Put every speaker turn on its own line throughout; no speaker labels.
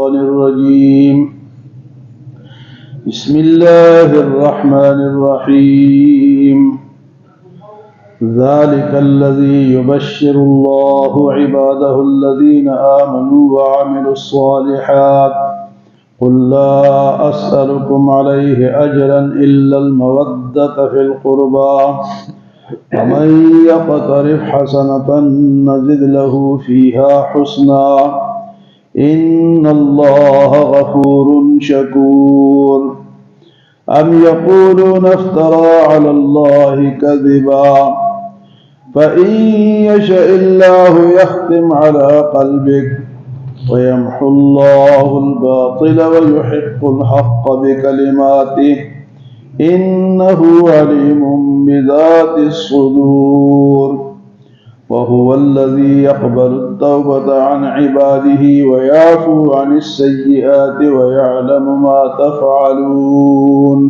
الشيطان الرجيم بسم الله الرحمن الرحيم ذلك الذي يبشر الله عباده الذين آمنوا وعملوا الصالحات قل لا أسألكم عليه أجرا إلا المودة في القربى ومن يقترف حسنة نزد له فيها حسنا إن الله غفور شكور أم يقولون افترى على الله كذبا فإن يشأ الله يختم على قلبك ويمحو الله الباطل ويحق الحق بكلماته إنه عليم بذات الصدور وهو الذي يقبل التوبة عن عباده ويعفو عن السيئات ويعلم ما تفعلون۔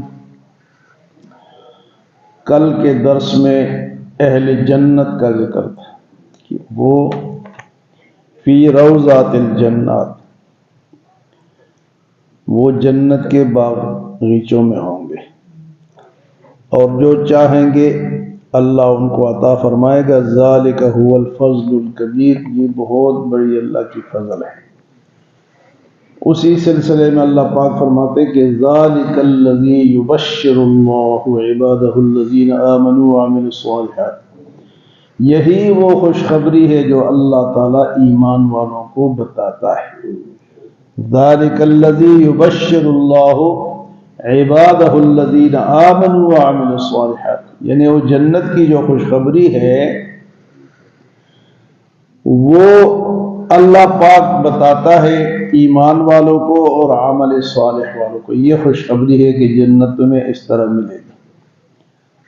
کل کے درس میں اہل جنت کا ذکر تھا کہ وہ فی روضات الجنات، وہ جنت کے باغیچوں میں ہوں گے اور جو چاہیں گے اللہ ان کو عطا فرمائے گا۔ ذالک هو الفضل الکبیر، یہ بہت بڑی اللہ کی فضل ہے۔ اسی سلسلے میں اللہ پاک فرماتے کہ ذالک الذی یبشر اللہ عبادہ الذین آمنوا وعملوا الصالحات، یہی وہ خوشخبری ہے جو اللہ تعالیٰ ایمان والوں کو بتاتا ہے۔ ذالک الذی یبشر اللہ عبادہ الذین آمنوا وعملوا الصالحات، یعنی وہ جنت کی جو خوشخبری ہے وہ اللہ پاک بتاتا ہے ایمان والوں کو اور عمل صالح والوں کو۔ یہ خوشخبری ہے کہ جنت تمہیں اس طرح ملے گی۔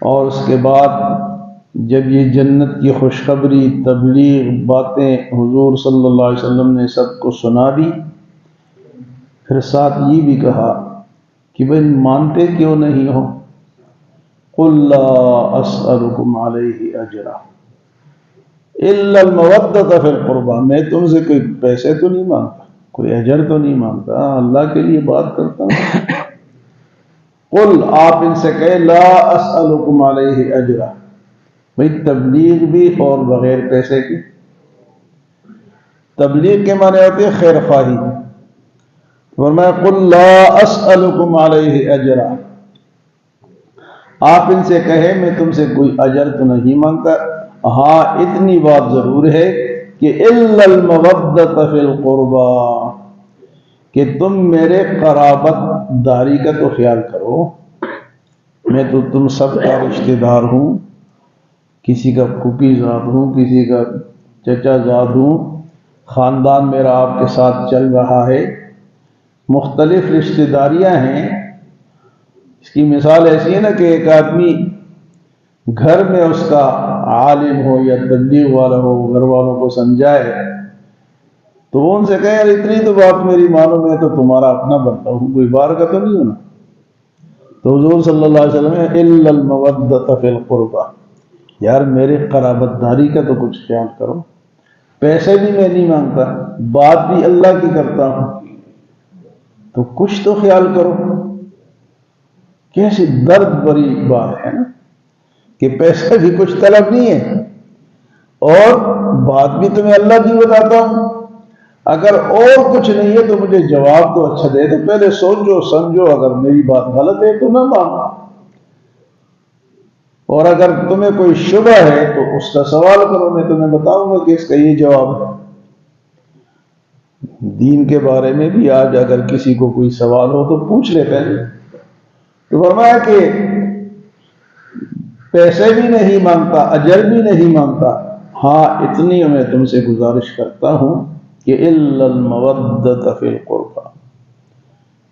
اور اس کے بعد جب یہ جنت کی خوشخبری، تبلیغ، باتیں حضور صلی اللہ علیہ وسلم نے سب کو سنا دی، پھر ساتھ یہ بھی کہا کہ بھئی مانتے کیوں نہیں ہو؟ قل لا اسألکم علیہ اجرا الا المودۃ فی القربى، میں تم سے کوئی پیسے تو نہیں مانگتا، کوئی اجر تو نہیں مانگتا، اللہ کے لیے بات کرتا ہوں۔ قل، آپ ان سے کہے لا اسألکم علیہ اجرا، بھئی تبلیغ بھی اور بغیر پیسے کی۔ تبلیغ کے معنی ہوتے ہیں خیر خواہی، فرمایا قل لا اسألکم علیہ اجرا، آپ ان سے کہیں میں تم سے کوئی اجر تو نہیں مانگتا، ہاں اتنی بات ضرور ہے کہ الا المودۃ فی القربى، کہ تم میرے قرابت داری کا تو خیال کرو، میں تو تم سب کا رشتہ دار ہوں، کسی کا پھوپھی زاد ہوں، کسی کا چچا زاد ہوں، خاندان میرا آپ کے ساتھ چل رہا ہے، مختلف رشتہ داریاں ہیں۔ اس کی مثال ایسی ہے نا کہ ایک آدمی گھر میں اس کا عالم ہو یا تبلیغ والا ہو، گھر والوں کو سمجھائے تو وہ ان سے کہے یار اتنی تو بات میری مانو، میں تو تمہارا اپنا بنتا ہوں، کوئی بار کا تو نہیں ہونا۔ تو حضور صلی اللہ علیہ وسلم الا المودۃ فی القربى، یار میرے قرابت داری کا تو کچھ خیال کرو، پیسے بھی میں نہیں مانگتا، بات بھی اللہ کی کرتا ہوں، تو کچھ تو خیال کرو۔ کیسی درد بری بات ہے نا کہ پیسے بھی کچھ طلب نہیں ہے اور بات بھی تمہیں اللہ کی بتاتا ہوں۔ اگر اور کچھ نہیں ہے تو مجھے جواب تو اچھا دے دو، پہلے سوچو سمجھو، اگر میری بات غلط ہے تو نہ مانو، اور اگر تمہیں کوئی شبہ ہے تو اس کا سوال کرو، میں تمہیں بتاؤں گا کہ اس کا یہ جواب ہے۔ دین کے بارے میں بھی آج اگر کسی کو کوئی سوال ہو تو پوچھ لیتے ہیں۔ تو فرمایا کہ پیسے بھی نہیں مانگتا، اجر بھی نہیں مانگتا، ہاں اتنی میں تم سے گزارش کرتا ہوں کہ الا المودۃ فی القربى،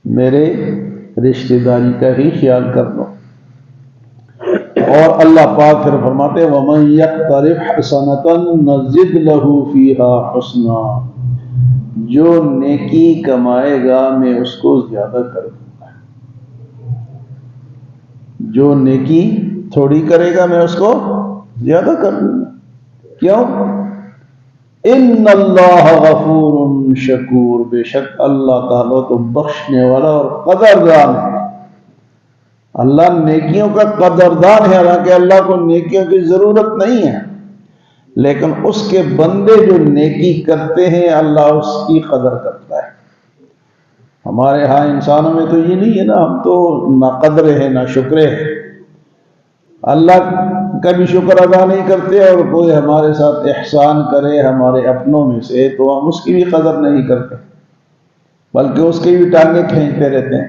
میرے رشتہ داری کا ہی خیال کر لو۔ اور اللہ پاک پھر فرماتے وَمَن يَقْتَرِفْ حَسَنَةً نَزِدْ لَهُ فِيهَا حُسْنًا، جو نیکی کمائے گا میں اس کو زیادہ کر دوں گا، جو نیکی تھوڑی کرے گا میں اس کو زیادہ کر دوں گا۔ کیوں؟ ان اللہ غفور شکور، بے شک اللہ تعالیٰ تو بخشنے والا اور قدردان ہے۔ اللہ نیکیوں کا قدردان ہے، حالانکہ اللہ کو نیکیوں کی ضرورت نہیں ہے، لیکن اس کے بندے جو نیکی کرتے ہیں اللہ اس کی قدر کرتا ہے۔ ہمارے ہاں انسانوں میں تو یہ نہیں ہے نا، ہم تو نہ قدرے ہیں نہ شکرے ہیں، اللہ کا بھی شکر ادا نہیں کرتے، اور کوئی ہمارے ساتھ احسان کرے ہمارے اپنوں میں سے تو ہم اس کی بھی قدر نہیں کرتے، بلکہ اس کی بھی ٹانگیں کھینچتے رہتے ہیں۔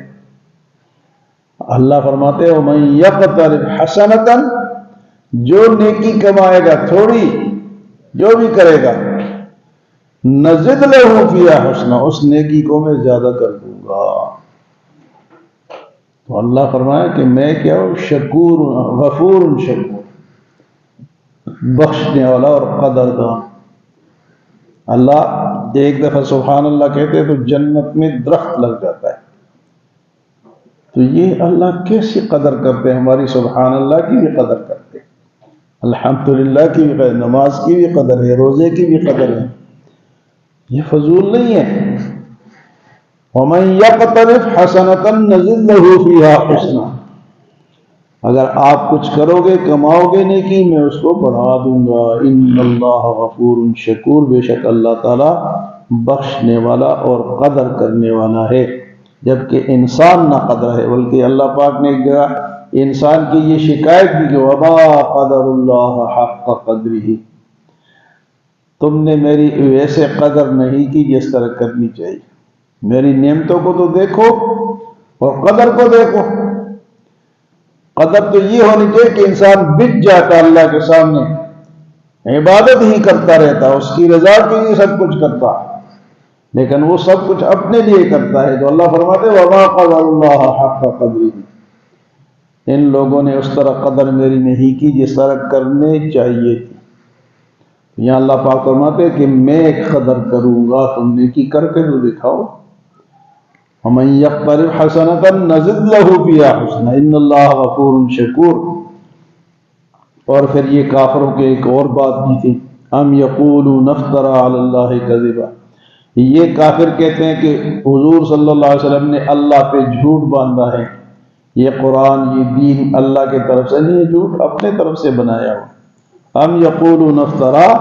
اللہ فرماتے ہیں وَمَن يَقْتَرِفْ حَسَنَةً، جو نیکی کمائے گا تھوڑی جو بھی کرے گا، نَزِدْ لَهُ فِيهَا حُسْنًا، اس نیکی کو میں زیادہ کر دوں گا۔ تو اللہ فرمایا کہ میں کیا ہوں، شکور غفور شکور، بخشنے والا اور قدردان۔ اللہ ایک دفعہ سبحان اللہ کہتے ہیں تو جنت میں درخت لگ جاتا ہے۔ تو یہ اللہ کیسی قدر کرتے ہیں، ہماری سبحان اللہ کی بھی قدر کرتے ہیں، الحمدللہ کی بھی قدر، نماز کی بھی قدر ہے، روزے کی بھی قدر ہے، یہ فضول نہیں ہے۔ وَمَن يَقْتَرِفْ حَسَنَةً نَزِدْ لَهُ فِيهَا حُسْنًا، اگر آپ کچھ کرو گے کماؤ گے نیکی، میں اس کو بڑھا دوں گا۔ ان اللہ غفور شکور، بے شک اللہ تعالیٰ بخشنے والا اور قدر کرنے والا ہے، جبکہ انسان نہ قدر ہے۔ بلکہ اللہ پاک نے ایک جگہ انسان کی یہ شکایت بھی کہ وَمَا قَدَرُ اللَّهَ حَقَّ قَدْرِهِ، تم نے میری ویسے قدر نہیں کی جس طرح کرنی چاہیے، میری نعمتوں کو تو دیکھو اور قدر کو دیکھو۔ قدر تو یہ ہونی چاہیے کہ انسان بچ جاتا اللہ کے سامنے، عبادت ہی کرتا رہتا، اس کی رضا کے لیے سب کچھ کرتا، لیکن وہ سب کچھ اپنے لیے کرتا ہے۔ تو اللہ فرماتے وَمَا قَدَرُ اللَّهَ حَقَّ قَدْرِهِ، ان لوگوں نے اس طرح قدر میری نہیں کی جس طرح کرنے چاہیے تھی۔ یہاں اللہ پاک فرماتے کہ میں ایک قدر کروں گا، تم نیکی کر کے تو دکھاؤ۔ وَمَن يَقْتَرِفْ حَسَنَةً نَزِدْ لَهُ فِيهَا حُسْنًا إِنَّ اللَّهَ غَفُورٌ شَكُورٌ۔ اور پھر یہ کافروں کے ایک اور بات بھی تھی، أَمْ يَقُولُونَ افْتَرَىٰ عَلَى اللَّهِ كَذِبًا، یہ کافر کہتے ہیں کہ حضور صلی اللہ علیہ وسلم نے اللہ پہ جھوٹ باندھا ہے، یہ قرآن یہ دین اللہ کی طرف سے نہیں، جھوٹ اپنے طرف سے بنایا ہو۔ أَمْ يَقُولُونَ افْتَرَىٰ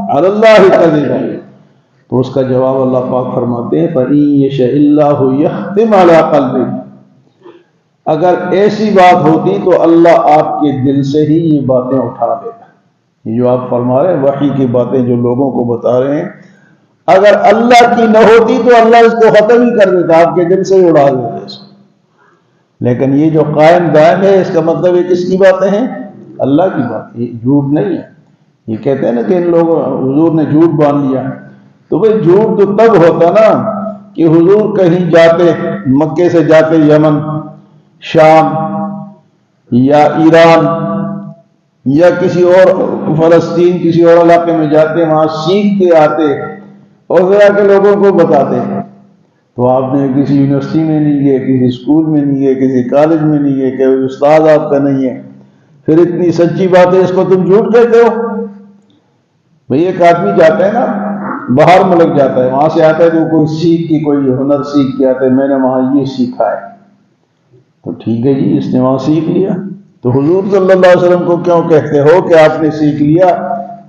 عَلَى اللَّهِ كَذِبًا، تو اس کا جواب اللہ پاک فرماتے ہیں فَإِن يَشَإِ اللَّهُ يَخْتِمْ عَلَىٰ قَلْبِكَ، اگر ایسی بات ہوتی تو اللہ آپ کے دل سے ہی یہ باتیں اٹھا دیتا۔ یہ جو آپ فرما رہے ہیں وحی کی باتیں جو لوگوں کو بتا رہے ہیں، اگر اللہ کی نہ ہوتی تو اللہ اس کو ختم ہی کر دیتا، آپ کے دل سے ہی اڑا دیتا اس کو۔ لیکن یہ جو قائم دائم ہے، اس کا مطلب یہ کس کی باتیں ہیں؟ اللہ کی بات، یہ جھوٹ نہیں ہے۔ یہ کہتے ہیں نا کہ ان لوگوں حضور نے جھوٹ باندھ لیا، تو بھئی جھوٹ تو تب ہوتا نا کہ حضور کہیں جاتے، مکے سے جاتے یمن، شام یا ایران یا کسی اور فلسطین کسی اور علاقے میں جاتے، وہاں سیکھ کے آتے اور پھر آ کے لوگوں کو بتاتے۔ تو آپ نے کسی یونیورسٹی میں نہیں گئے، کسی اسکول میں نہیں گئے، کسی کالج میں نہیں گئے، کوئی استاد آپ کا نہیں ہے، پھر اتنی سچی بات ہے اس کو تم جھوٹ کہتے ہو؟ بھئی ایک آدمی جاتا ہے نا، باہر ملک جاتا ہے، وہاں سے آتا ہے تو کوئی سیکھ کی کوئی ہنر سیکھ کے آتا ہے، میں نے وہاں یہ سیکھا ہے، تو ٹھیک ہے جی اس نے وہاں سیکھ لیا، تو حضور صلی اللہ علیہ وسلم کو کیوں کہتے ہو کہ آپ نے سیکھ لیا؟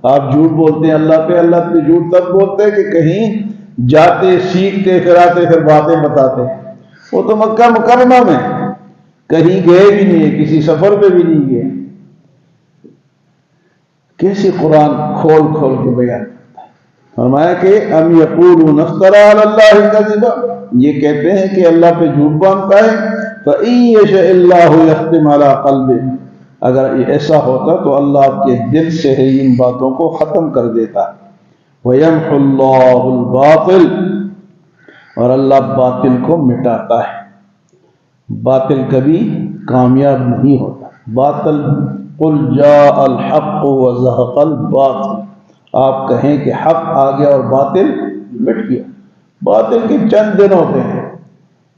آپ جھوٹ بولتے ہیں اللہ پہ جھوٹ تب بولتے ہیں کہ کہیں جاتے سیکھتے پھر آتے پھر باتیں بتاتے۔ وہ تو مکہ مکرمہ میں کہیں گئے بھی نہیں، کسی سفر پہ بھی نہیں گئے، کیسے قرآن کھول کھول کے بیان کرتا ہے۔ فرمایا کہ ام یقولون افترى علی اللہ کذبا، یہ کہتے ہیں کہ اللہ پہ جھوٹ باندھتا ہے۔ فإن یشاء اللہ یختم علی قلبہ، اگر یہ ایسا ہوتا تو اللہ آپ کے دل سے ہی ان باتوں کو ختم کر دیتا۔ وَيَمْحُ اللَّهُ الْبَاطِلَ، اور اللہ باطل کو مٹاتا ہے، باطل کبھی کامیاب نہیں ہوتا۔ باطل قُلْ جَاءَ الْحَقُّ وَزَهَقَ الْبَاطِلُ، آپ کہیں کہ حق آ گیا اور باطل مٹ گیا۔ باطل کے چند دن ہوتے ہیں،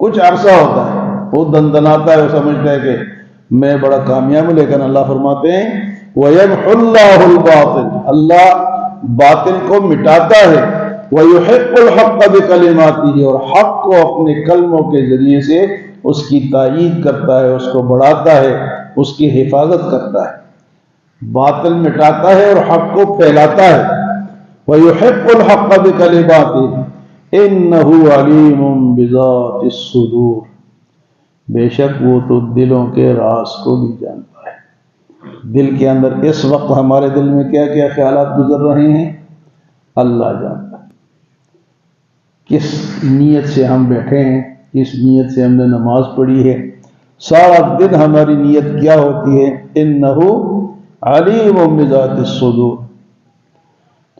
کچھ عرصہ ہوتا ہے، وہ دندناتا ہے، وہ سمجھتا ہے کہ میں بڑا کامیاب ہوں، لیکن اللہ فرماتے ہیں وَيَمْحُ اللَّهُ الْبَاطِلَ، اللہ باطل کو مٹاتا ہے، وَيُحِقُّ الْحَقَّ بِكَلِمَاتِهِ، اور حق کو اپنے کلموں کے ذریعے سے اس کی تائید کرتا ہے، اس کو بڑھاتا ہے، اس کی حفاظت کرتا ہے، باطل مٹاتا ہے اور حق کو پھیلاتا ہے۔ وَيُحِقُّ الْحَقَّ بِكَلِمَاتِهِ إِنَّهُ عَلِيمٌ بِذَاتِ الصُّدُورِ، بے شک وہ تو دلوں کے راز کو بھی جانتا ہے۔ دل کے اندر اس وقت ہمارے دل میں کیا کیا خیالات گزر رہے ہیں، اللہ جانتا ہے۔ کس نیت سے ہم بیٹھے ہیں، کس نیت سے ہم نے نماز پڑھی ہے، سارا دن ہماری نیت کیا ہوتی ہے، اِنَّهُ عَلِيمٌ بِذَاتِ الصُّدُورِ۔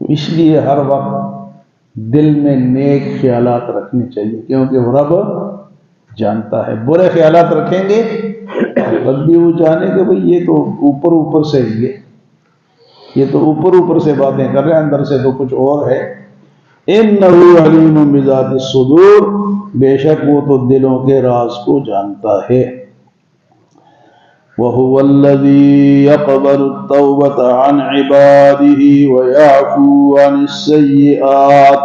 تو اس لیے ہر وقت دل میں نیک خیالات رکھنے چاہیے، کیونکہ وہ رب جانتا ہے۔ برے خیالات رکھیں گے تب بھی وہ جانے کہ بھئی یہ تو اوپر اوپر سے ہی ہے، یہ تو اوپر اوپر سے باتیں کر رہے ہیں، اندر سے تو کچھ اور ہے۔ اِنَّهُ عَلِيمٌ بِذَاتِ الصُّدُورِ، بے شک وہ تو دلوں کے راز کو جانتا ہے۔ وَهُوَ الَّذِي يَقْبَلُ التَّوْبَةَ عَنْ عِبَادِهِ وَيَعْفُو عَنِ السَّيِّئَاتِ،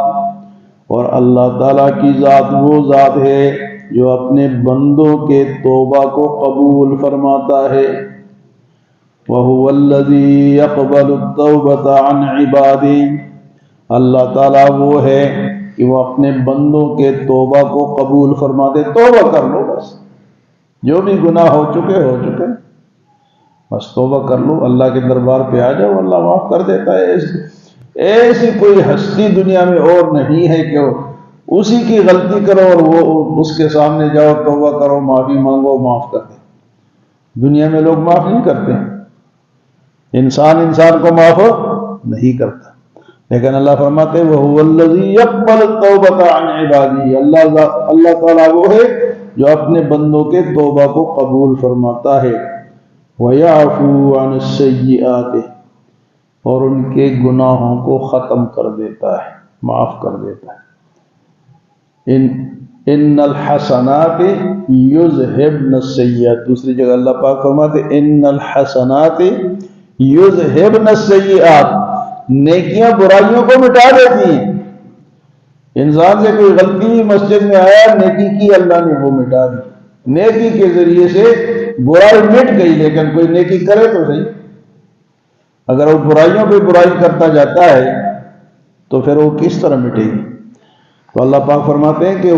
اور اللہ تعالیٰ کی ذات وہ ذات ہے جو اپنے بندوں کے توبہ کو قبول فرماتا ہے۔ وَهُوَ الَّذِي يَقْبَلُ التَّوْبَةَ عَنْ عِبَادِهِ، اللہ تعالیٰ وہ ہے کہ وہ اپنے بندوں کے توبہ کو قبول فرماتے۔ توبہ کر لو، بس جو بھی گناہ ہو چکے بس توبہ کر لو، اللہ کے دربار پہ آ جاؤ، اللہ معاف کر دیتا ہے۔ ایسی کوئی ہستی دنیا میں اور نہیں ہے کہ اسی کی غلطی کرو اور وہ اس کے سامنے جاؤ، توبہ کرو، معافی مانگو، معاف کر دے۔ دنیا میں لوگ معاف نہیں کرتے ہیں، انسان کو معاف نہیں کرتا، لیکن اللہ فرماتے ہیں وَهُوَ الَّذِي يَقْبَلُ التَّوْبَةَ عَنْ عِبَادِهِ، اللہ تعالیٰ وہ ہے جو اپنے بندوں کے توبہ کو قبول فرماتا ہے۔ وَيَعْفُو عَنِ السَّيِّئَاتِ، اور ان کے گناہوں کو ختم کر دیتا ہے، معاف کر دیتا ہے۔ ان الحسنات یذہبن السیئات، دوسری جگہ اللہ پاک فرماتے ان الحسنات یذہبن السیئات، نیکیاں برائیوں کو مٹا دیتی ہیں۔ انسان سے کوئی غلطی مسجد میں آیا، نیکی کی، اللہ نے وہ مٹا دی، نیکی کے ذریعے سے برائی مٹ گئی، لیکن کوئی نیکی کرے تو صحیح، اگر وہ برائیوں پہ برائی کرتا جاتا ہے تو پھر وہ کس طرح مٹے گی؟ تو اللہ پاک فرماتے ہیں کہ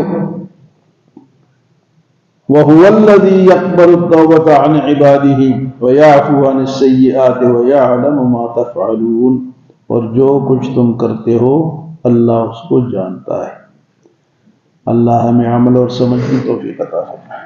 وَهُوَ الَّذِي يَقْبَلُ التَّوْبَةَ عَنْ عِبَادِهِ وَيَعْفُو عَنِ السَّيِّئَاتِ وَيَعْلَمُ مَا تَفْعَلُونَ، اور جو کچھ تم کرتے ہو اللہ اس کو جانتا ہے۔ اللہ ہمیں عمل اور سمجھ کی توفیق عطا فرمائے۔